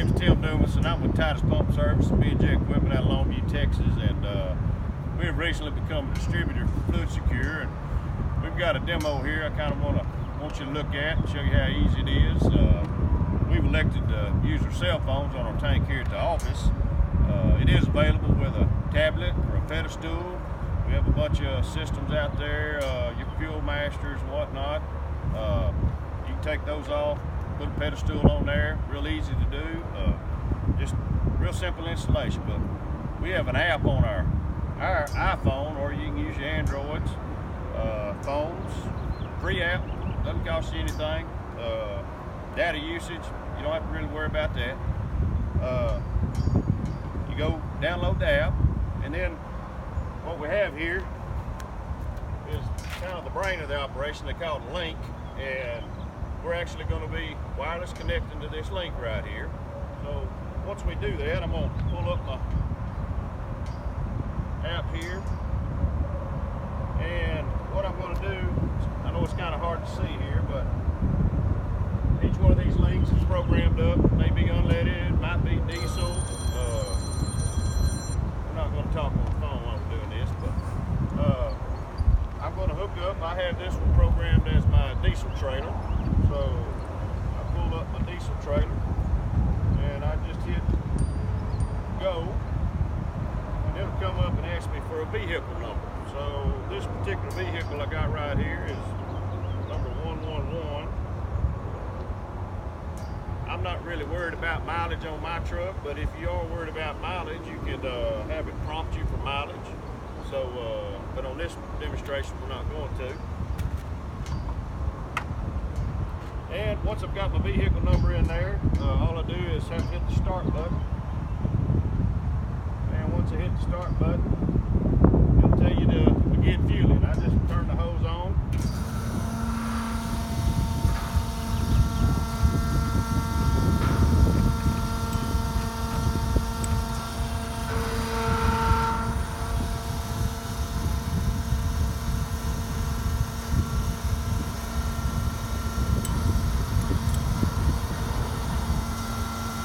name's Dumas, and I'm with Titus Pump Service and B&J Equipment out of Longview, Texas, and we have recently become a distributor for FluidSecure, and we've got a demo here I kind of want you to look at and show you how easy it is. We've elected to use our cell phones on our tank here at the office. It is available with a tablet or a pedestal. We have a bunch of systems out there, your fuel masters and whatnot. You can take those off, put a pedestal on there, real easy to do. Just real simple installation. But we have an app on our iPhone, or you can use your Androids, phones. Free app, doesn't cost you anything. Data usage, you don't have to really worry about that. You go download the app, and then what we have here is kind of the brain of the operation. They call it Link, and we're actually going to be wireless connecting to this link right here. So once we do that, I'm going to pull up my app here, and what I'm going to do, I know it's kind of hard to see here, but each one of these links is programmed up. It may be unleaded, it might be diesel. We're not going to talk on the phone while we're doing this, but I'm going to hook up. I have this one programmed as my diesel trailer. So I pull up my diesel trailer and I just hit go, and it'll come up and ask me for a vehicle number. So this particular vehicle I got right here is number 111. I'm not really worried about mileage on my truck, but if you are worried about mileage, you could have it prompt you for mileage. So, but on this demonstration, we're not going to. And once I've got my vehicle number in there, all I do is have to hit the start button. And once I hit the start button, it'll tell you to begin fueling. I just turn the hose on.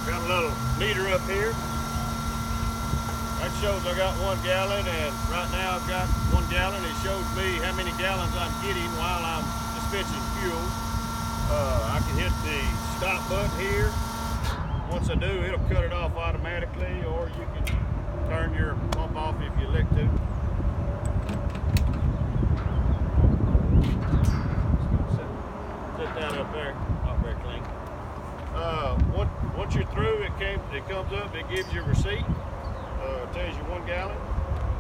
Got a little meter up here. That shows I got 1 gallon, and right now I've got 1 gallon. It shows me how many gallons I'm getting while I'm dispensing fuel. I can hit the stop button here. Once I do, it'll cut it off automatically, or you can turn your pump off if you elect to. Set that up there, not very clean. Once you're through, it comes up, it gives you a receipt. Tells you 1 gallon.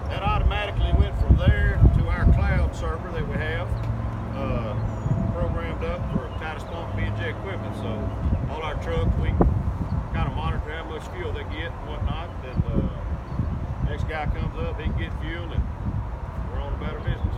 That automatically went from there to our cloud server that we have programmed up for Titus Pump B&J Equipment. So all our trucks, we kind of monitor how much fuel they get and whatnot. Then next guy comes up, he can get fuel, and we're on about our business.